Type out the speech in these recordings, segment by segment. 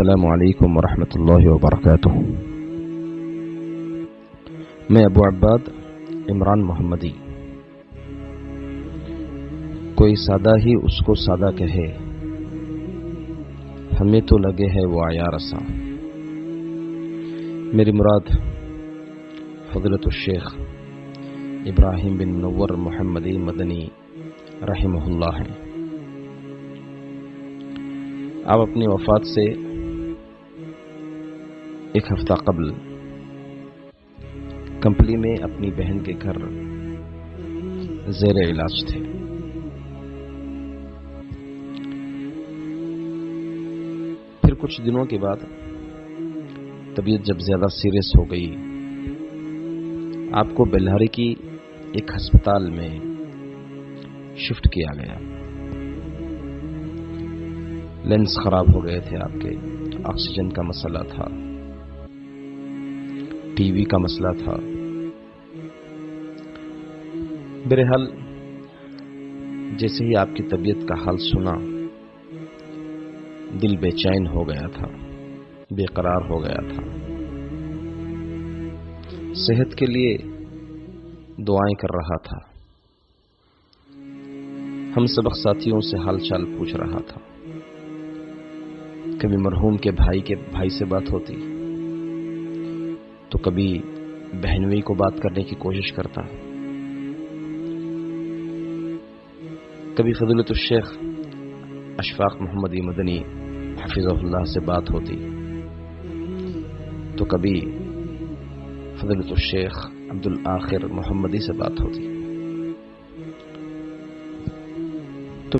السلام علیکم ورحمۃ اللہ وبرکاتہ۔ میں ابو عباد عمران محمدی۔ کوئی سادہ ہی اس کو سادہ کہے، ہمیں تو لگے ہے وہ عیار رساں۔ میری مراد فضیلت الشیخ ابراہیم بن منور محمدی مدنی رحمہ اللہ ہیں۔ آپ اپنی وفات سے ایک ہفتہ قبل کمپلی میں اپنی بہن کے گھر زیر علاج تھے۔ پھر کچھ دنوں کے بعد طبیعت جب زیادہ سیریس ہو گئی، آپ کو بیلہاری کی ایک ہسپتال میں شفٹ کیا گیا۔ لینس خراب ہو گئے تھے آپ کے، آکسیجن کا مسئلہ تھا، ٹی وی کا مسئلہ تھا۔ بہرحال جیسے ہی آپ کی طبیعت کا حال سنا، دل بے چین ہو گیا تھا، بے قرار ہو گیا تھا۔ صحت کے لیے دعائیں کر رہا تھا، ہم سبق ساتھیوں سے حال چال پوچھ رہا تھا۔ کبھی مرحوم کے بھائی سے بات ہوتی، تو کبھی بہنوئی کو بات کرنے کی کوشش کرتا، کبھی فضیلت الشیخ اشفاق محمدی مدنی حفظہ اللہ سے بات ہوتی، تو کبھی فضیلت الشیخ عبدالآخر محمدی سے بات ہوتی۔ تو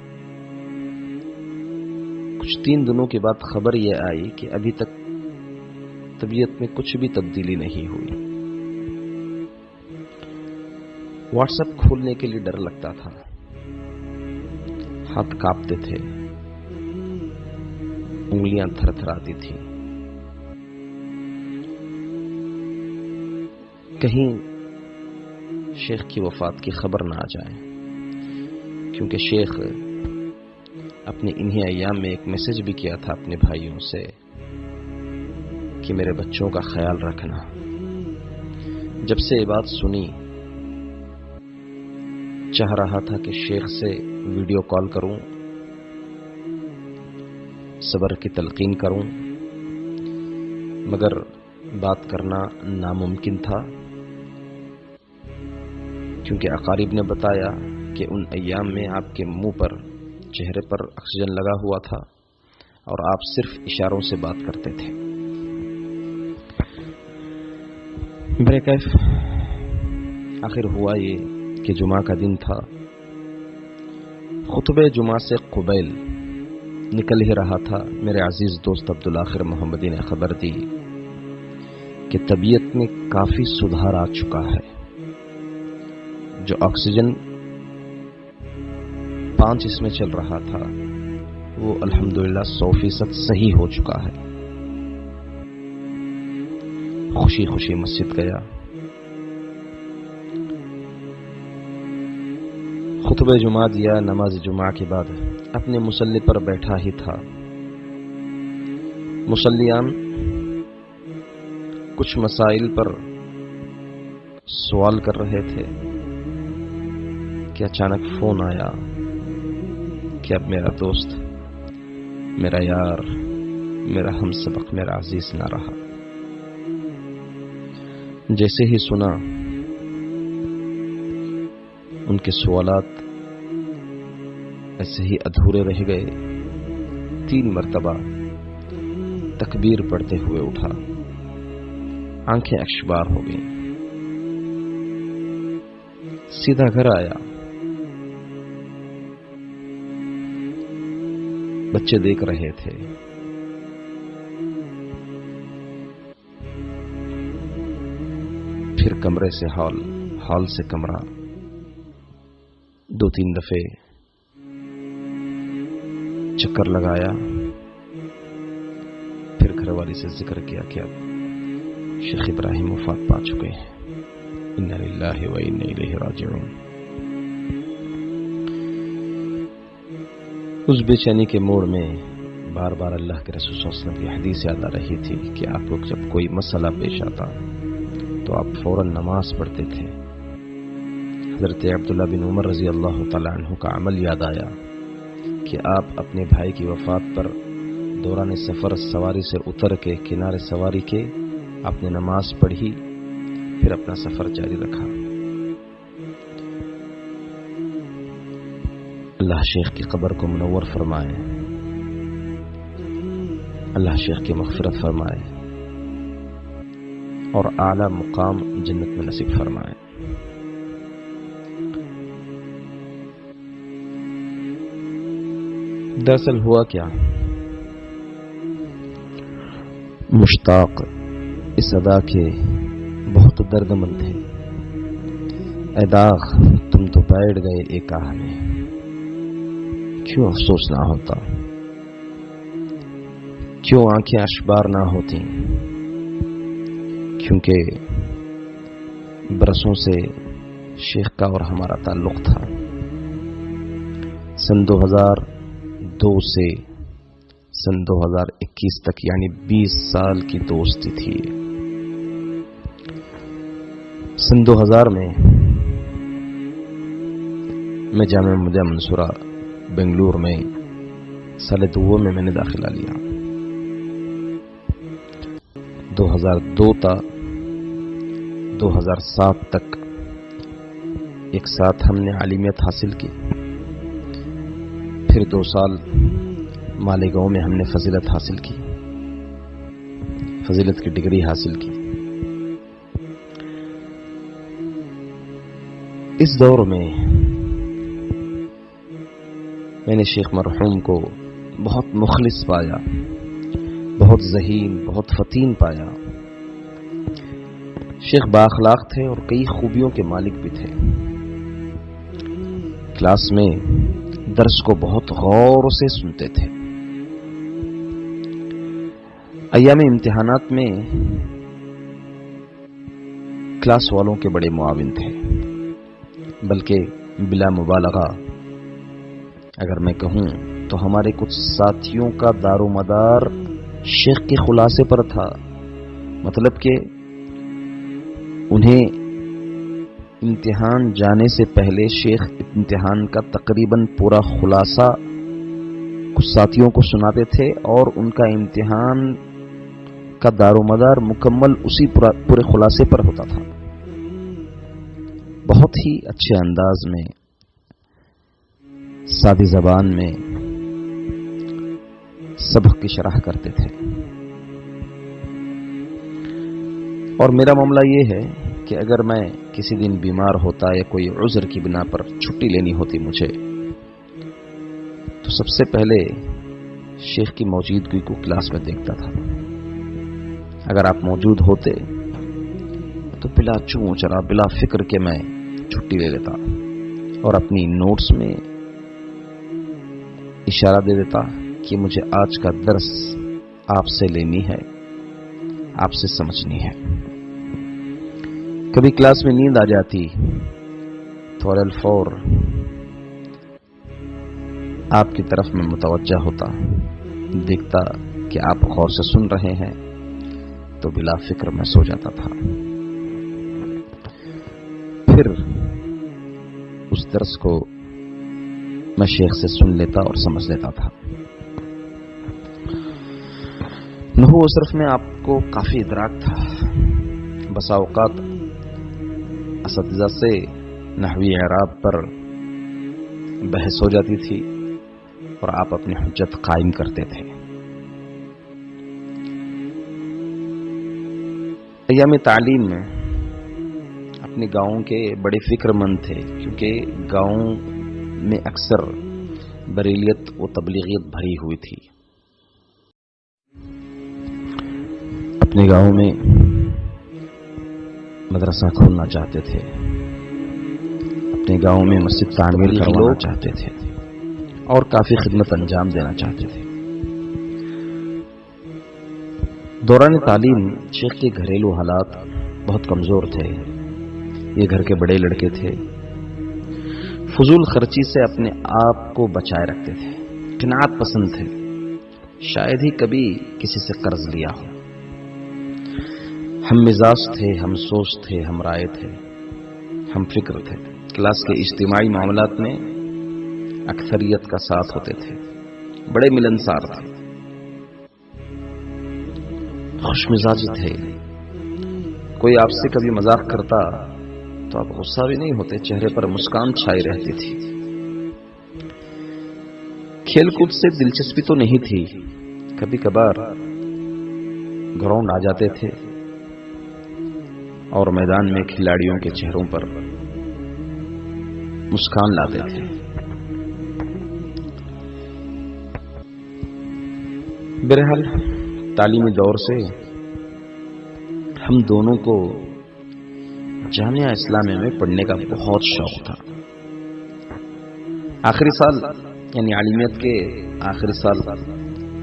کچھ 3 دنوں کے بعد خبر یہ آئی کہ ابھی تک طبیعت میں کچھ بھی تبدیلی نہیں ہوئی۔ واٹس ایپ کھولنے کے لیے ڈر لگتا تھا، ہاتھ کانپتے تھے، انگلیاں تھر تھراتی تھیں۔ کہیں شیخ کی وفات کی خبر نہ آ جائے، کیونکہ شیخ اپنے انہی ایام میں ایک میسج بھی کیا تھا اپنے بھائیوں سے کہ میرے بچوں کا خیال رکھنا۔ جب سے یہ بات سنی، چاہ رہا تھا کہ شیخ سے ویڈیو کال کروں، صبر کی تلقین کروں، مگر بات کرنا ناممکن تھا، کیونکہ اقارب نے بتایا کہ ان ایام میں آپ کے منہ پر، چہرے پر آکسیجن لگا ہوا تھا اور آپ صرف اشاروں سے بات کرتے تھے۔ بریکیف آخر ہوا یہ کہ جمعہ کا دن تھا۔ خطبہ جمعہ سے قبیل نکل ہی رہا تھا، میرے عزیز دوست عبدالآخر محمدی نے خبر دی کہ طبیعت میں کافی سدھار آ چکا ہے۔ جو آکسیجن 5 اس میں چل رہا تھا، وہ الحمدللہ 100% صحیح ہو چکا ہے۔ خوشی خوشی مسجد گیا، خطبہ جمعہ دیا۔ نماز جمعہ کے بعد اپنے مصلی پر بیٹھا ہی تھا۔ مصلیان کچھ مسائل پر سوال کر رہے تھے کہ اچانک فون آیا کہ اب میرا دوست، میرا یار، میرا ہم سبق، میرا عزیز نہ رہا۔ جیسے ہی سنا، ان کے سوالات ایسے ہی ادھورے رہ گئے۔ 3 مرتبہ تکبیر پڑھتے ہوئے اٹھا، آنکھیں اشبار ہو گئیں، سیدھا گھر آیا۔ بچے دیکھ رہے تھے، پھر کمرے سے ہال سے کمرہ، 2-3 دفعے چکر لگایا، پھر گھر والی سے ذکر کیا کہ اب شیخ ابراہیم وفات پا چکے ہیں، انا للہ و انا الیہ راجعون۔ اس بے چینی کے موڑ میں بار بار اللہ کے رسول صلی اللہ علیہ وسلم کی حدیث یاد آ رہی تھی کہ آپ لوگ جب کوئی مسئلہ پیش آتا تو آپ فوراً نماز پڑھتے تھے. حضرت عبداللہ بن عمر رضی اللہ تعالیٰ عنہ کا عمل یاد آیا کہ آپ اپنے بھائی کی وفات پر دوران سفر سواری سے اتر کے کنارے سواری کے آپ نے نماز پڑھی، پھر اپنا سفر جاری رکھا. اللہ شیخ کی قبر کو منور فرمائے، اللہ شیخ کی مغفرت فرمائے اور اعلی مقام جنت میں نصیب فرمائے. دراصل ہوا کیا، مشتاق اس ادا کے بہت درد مند تھے. اے داغ تم تو بیٹھ گئے ایک آہ میں، کیوں افسوس نہ ہوتا، کیوں آنکھیں اشبار نہ ہوتی، کیونکہ برسوں سے شیخ کا اور ہمارا تعلق تھا. سن 2002 سے سن 2021 تک یعنی 20 سال کی دوستی تھی. سن 2000 میں جامعہ ملیہ منصورہ بنگلور میں سال 2 میں نے داخلہ لیا. 2002 تا 2007 تک ایک ساتھ ہم نے عالمیت حاصل کی. پھر 2 سال مالیگاؤں میں ہم نے فضیلت حاصل کی، فضیلت کی ڈگری حاصل کی. اس دور میں نے شیخ مرحوم کو بہت مخلص پایا، بہت ذہین، بہت فطین پایا. شیخ بااخلاق تھے اور کئی خوبیوں کے مالک بھی تھے. کلاس میں درس کو بہت غور سے سنتے تھے. ایام امتحانات میں کلاس والوں کے بڑے معاون تھے، بلکہ بلا مبالغہ اگر میں کہوں تو ہمارے کچھ ساتھیوں کا دار و مدار شیخ کے خلاصے پر تھا. مطلب کہ انہیں امتحان جانے سے پہلے شیخ امتحان کا تقریباً پورا خلاصہ کچھ ساتھیوں کو سناتے تھے اور ان کا امتحان کا دار و مدار مکمل اسی پورے خلاصے پر ہوتا تھا. بہت ہی اچھے انداز میں، سادی زبان میں سبق کی شرح کرتے تھے. اور میرا معاملہ یہ ہے کہ اگر میں کسی دن بیمار ہوتا یا کوئی عذر کی بنا پر چھٹی لینی ہوتی مجھے، تو سب سے پہلے شیخ کی موجودگی کو کلاس میں دیکھتا تھا. اگر آپ موجود ہوتے تو بلا چوں چرا بلا فکر کے میں چھٹی لے لیتا اور اپنی نوٹس میں اشارہ دے دیتا کہ مجھے آج کا درس آپ سے لینی ہے، آپ سے سمجھنی ہے. کبھی کلاس میں نیند آ جاتی تو الفور آپ کی طرف میں متوجہ ہوتا، دیکھتا کہ آپ غور سے سن رہے ہیں تو بلا فکر میں سو جاتا تھا. پھر اس درس کو میں شیخ سے سن لیتا اور سمجھ لیتا تھا. نحو و صرف میں آپ کو کافی ادراک تھا. بسا اوقات اساتذہ سے نحوی اعراب پر بحث ہو جاتی تھی اور آپ اپنی حجت قائم کرتے تھے. ایام تعلیم میں اپنے گاؤں کے بڑے فکر مند تھے، کیونکہ گاؤں میں اکثر بریلیت و تبلیغیت بھری ہوئی تھی. اپنے گاؤں میں مدرسہ کھولنا چاہتے تھے، اپنے گاؤں میں مسجد تعمیر کروانا چاہتے تھے اور کافی خدمت انجام دینا چاہتے تھے. دوران تعلیم شیخ کے گھریلو حالات بہت کمزور تھے. یہ گھر کے بڑے لڑکے تھے، فضول خرچی سے اپنے آپ کو بچائے رکھتے تھے، قناعت پسند تھے. شاید ہی کبھی کسی سے قرض لیا ہو۔ ہم مزاج تھے، ہم سوچ تھے، ہم رائے تھے، ہم فکر تھے۔ کلاس کے اجتماعی معاملات میں اکثریت کا ساتھ ہوتے تھے، بڑے ملنسار تھے، خوش مزاج تھے۔ کوئی آپ سے کبھی مذاق کرتا تو آپ غصہ بھی نہیں ہوتے، چہرے پر مسکان چھائی رہتی تھی۔ کھیل کود سے دلچسپی تو نہیں تھی، کبھی کبھار گراؤنڈ آ جاتے تھے اور میدان میں کھلاڑیوں کے چہروں پر مسکان لاتے تھے۔ بہرحال تعلیمی دور سے ہم دونوں کو جامعہ اسلامیہ میں پڑھنے کا بہت شوق تھا۔ آخری سال یعنی عالمیت کے آخری سال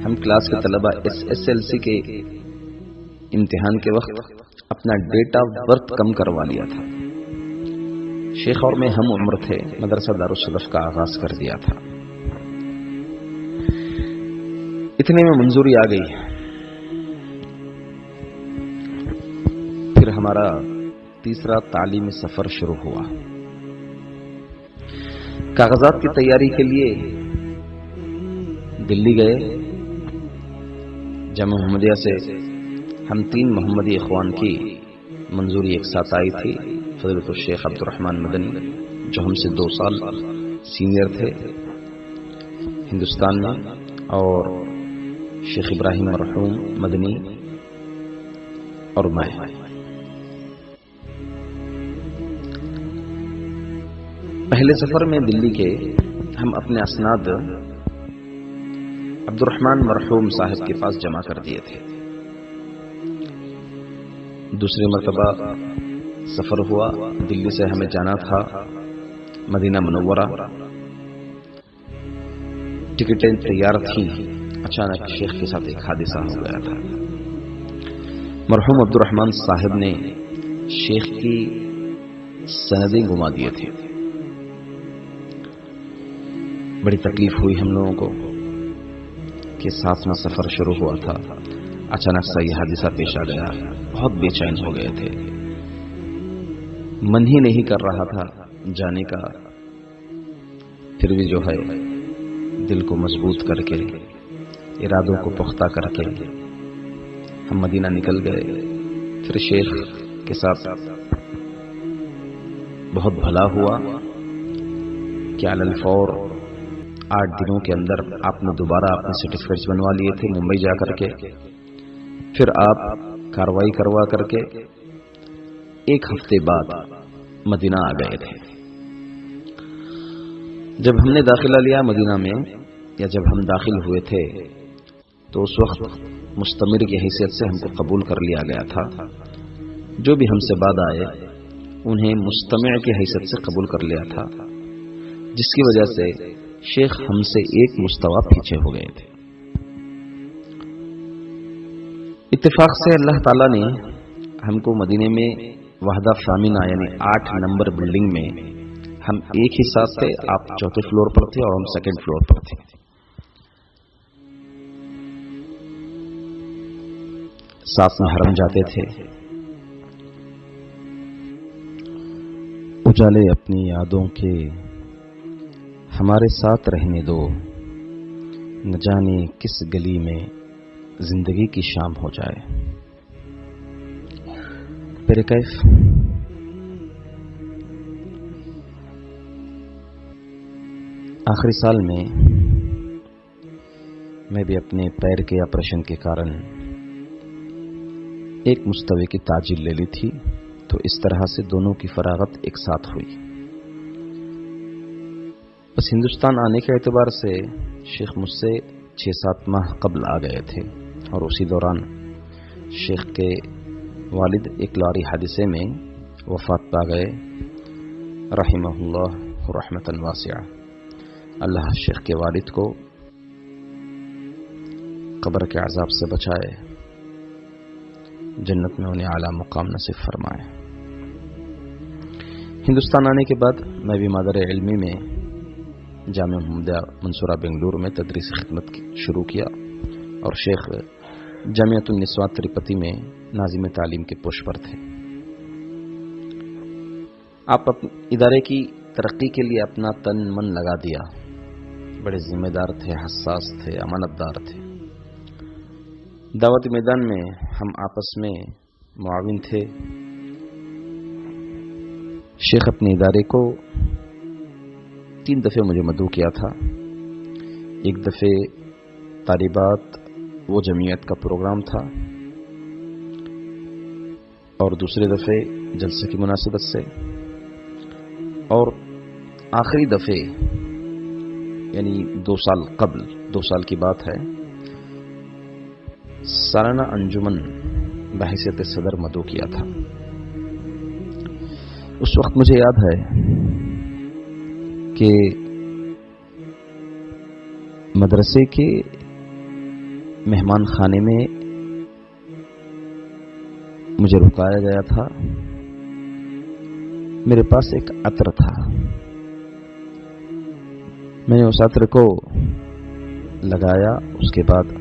ہم کلاس کے طلبہ SSLC کے امتحان کے وقت اپنا ڈیٹ آف برتھ کم کروا لیا تھا۔ شیخ اور میں ہم عمر تھے، مدرسہ دارالسلف کا آغاز کر دیا تھا۔ اتنے میں منظوری آ گئی، پھر ہمارا تیسرا تعلیمی سفر شروع ہوا۔ کاغذات کی تیاری کے لیے دلی گئے۔ جامعہ محمدیہ سے ہم 3 محمدی اخوان کی منظوری ایک ساتھ آئی تھی۔ فضیلۃ الشیخ عبد الرحمن مدنی جو ہم سے 2 سال سینئر تھے ہندوستان میں، اور شیخ ابراہیم مرحوم مدنی اور میں۔ پہلے سفر میں دلی کے ہم اپنے اسناد عبد الرحمن مرحوم صاحب کے پاس جمع کر دیے تھے۔ دوسری مرتبہ سفر ہوا، دلی سے ہمیں جانا تھا مدینہ منورہ۔ ٹکٹیں تیار تھیں، اچانک شیخ کے ساتھ ایک حادثہ ہو گیا تھا۔ مرحوم عبد الرحمن صاحب نے شیخ کی سندیں گما دیے تھے۔ بڑی تکلیف ہوئی ہم لوگوں کو کہ ساتھ میں سفر شروع ہوا تھا، اچانک سا یہ حادثہ پیش آ گیا۔ بہت بے چین ہو گئے تھے، من ہی نہیں کر رہا تھا جانے کا، پھر بھی جو ہے دل کو مضبوط کر کے، ارادوں کو پختہ کر کے ہم مدینہ نکل گئے۔ پھر شیخ کے ساتھ بہت بھلا ہوا کہ علی الفور 8 دنوں کے اندر آپ نے دوبارہ اپنے سرٹیفکیٹس بنوا لیے تھے ممبئی جا کر کے۔ پھر آپ کاروائی کروا کر کے 1 ہفتے بعد مدینہ آ گئے تھے۔ جب ہم نے داخلہ لیا مدینہ میں، یا جب ہم داخل ہوئے تھے، تو اس وقت مستمر کی حیثیت سے ہم کو قبول کر لیا گیا تھا۔ جو بھی ہم سے بعد آئے انہیں مستمع کی حیثیت سے قبول کر لیا تھا، جس کی وجہ سے شیخ ہم سے 1 مستوی پیچھے ہو گئے تھے۔ اتفاق سے اللہ تعالیٰ نے ہم کو مدینے میں وحدہ ثامنہ یعنی 8 نمبر بلڈنگ میں، ہم ایک ہی ساتھ تھے، آپ 4تھے فلور پر تھے اور ہم 2nd فلور پر تھے۔ ساتھ میں حرم جاتے تھے۔ اجالے اپنی یادوں کے ہمارے ساتھ رہنے دو، نہ جانے کس گلی میں زندگی کی شام ہو جائے۔ پھر کیف آخری سال میں میں بھی اپنے پیر کے آپریشن کے کارن 1 مستوی کی تاجیل لے لی تھی، تو اس طرح سے دونوں کی فراغت ایک ساتھ ہوئی۔ بس ہندوستان آنے کے اعتبار سے شیخ مجھ سے 6-7 ماہ قبل آ گئے تھے، اور اسی دوران شیخ کے والد ایک لاری حادثے میں وفات پا گئے، رحمہ اللہ رحمتاً واسعہ۔ اللہ شیخ کے والد کو قبر کے عذاب سے بچائے، جنت میں انہیں اعلیٰ مقام نصیب فرمائے۔ ہندوستان آنے کے بعد میں بھی مادر علمی میں جامعہ محمدیہ منصورہ بنگلور میں تدریس خدمت شروع کیا۔ اور شیخ جامعۃ النسواں تروپتی میں ناظم تعلیم کے پوش پر تھے. آپ اپنے ادارے کی ترقی کے لیے اپنا تن من لگا دیا. بڑے ذمہ دار تھے، حساس تھے، امانت دار تھے. دعوت میدان میں ہم آپس میں معاون تھے. شیخ اپنے ادارے کو 3 دفعے مجھے مدعو کیا تھا. ایک دفعے طالبات وہ جمعیت کا پروگرام تھا، اور دوسرے دفعے جلسے کی مناسبت سے، اور آخری دفعے یعنی 2 سال قبل، 2 سال کی بات ہے، سالانہ انجمن بحیثیت صدر مدعو کیا تھا. اس وقت مجھے یاد ہے کہ مدرسے کے مہمان خانے میں مجھے رکایا گیا تھا. میرے پاس ایک عطر تھا. میں نے اس عطر کو لگایا. اس کے بعد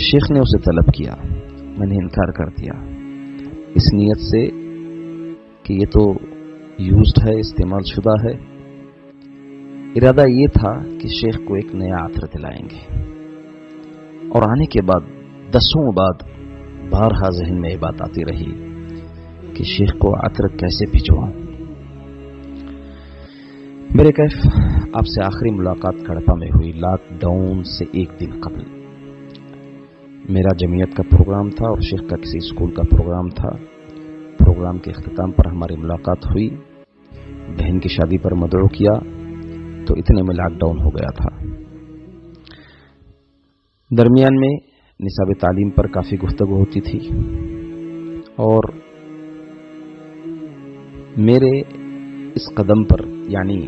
شیخ نے اسے طلب کیا. میں نے انکار کر دیا اس نیت سے کہ یہ تو یوزڈ ہے، استعمال شدہ ہے. ارادہ یہ تھا کہ شیخ کو ایک نیا عطر دلائیں گے. اور آنے کے بعد 10 بعد بارہا ذہن میں یہ بات آتی رہی کہ شیخ کو عطر کیسے بھجواؤں. میرے کیف آپ سے آخری ملاقات کڑپا میں ہوئی لاک ڈاؤن سے 1 دن قبل. میرا جمعیت کا پروگرام تھا اور شیخ کا کسی اسکول کا پروگرام تھا. پروگرام کے اختتام پر ہماری ملاقات ہوئی. بہن کی شادی پر مدعو کیا تو اتنے میں لاک ڈاؤن ہو گیا تھا. درمیان میں نصاب تعلیم پر کافی گفتگو ہوتی تھی، اور میرے اس قدم پر، یعنی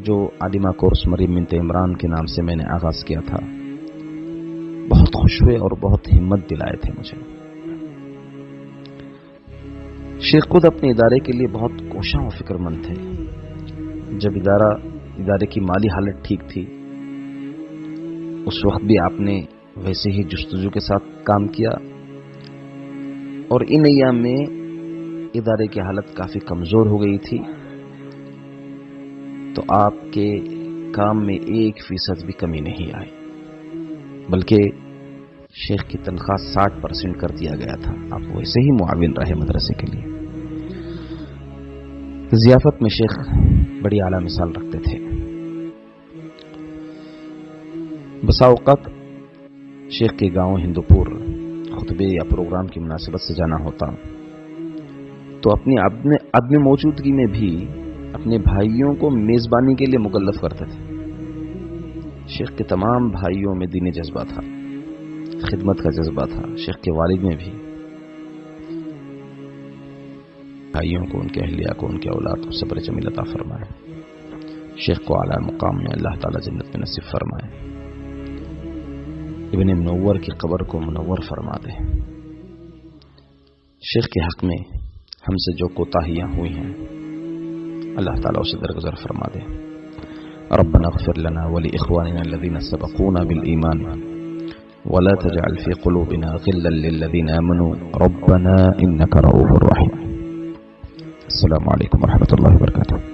جو عالمہ کورس مریم بنت عمران کے نام سے میں نے آغاز کیا تھا، بہت خوش ہوئے اور بہت ہمت دلائے تھے مجھے. شیخ خود اپنے ادارے کے لیے بہت کوشاں و فکر مند تھے. جب ادارے کی مالی حالت ٹھیک تھی، اس وقت بھی آپ نے ویسے ہی جستجو کے ساتھ کام کیا، اور ان ایام میں ادارے کی حالت کافی کمزور ہو گئی تھی تو آپ کے کام میں 1% بھی کمی نہیں آئی، بلکہ شیخ کی تنخواہ 60% کر دیا گیا تھا. آپ ویسے ہی معاون رہے مدرسے کے لیے. ضیافت میں شیخ بڑی اعلیٰ مثال رکھتے تھے. بسا اوقات شیخ کے گاؤں ہندوپور خطبے یا پروگرام کی مناسبت سے جانا ہوتا تو اپنی عدم موجودگی میں بھی اپنے بھائیوں کو میزبانی کے لیے مکلف کرتے تھے. شیخ کے تمام بھائیوں میں دینی جذبہ تھا، خدمت کا جذبہ تھا. شیخ کے والد میں بھی. بھائیوں کو، ان کے اہلیہ کو، ان کے اولاد کو صبر جمیل عطا فرمائے. شیخ کو اعلیٰ مقام میں اللہ تعالیٰ جنت میں نصیب فرمائے. ابن منور کی قبر کو منور فرما دے. شیخ کے حق میں ہم سے جو کوتاہیاں ہوئی ہیں اللہ تعالیٰ اسے درگزر فرما دے. ربنا اغفر لنا ولإخواننا الذين سبقونا بالإيمان ولا تجعل في قلوبنا غلا للذين آمنوا ربنا إنك رؤوف رحيم. السلام علیکم ورحمۃ اللہ وبرکاتہ.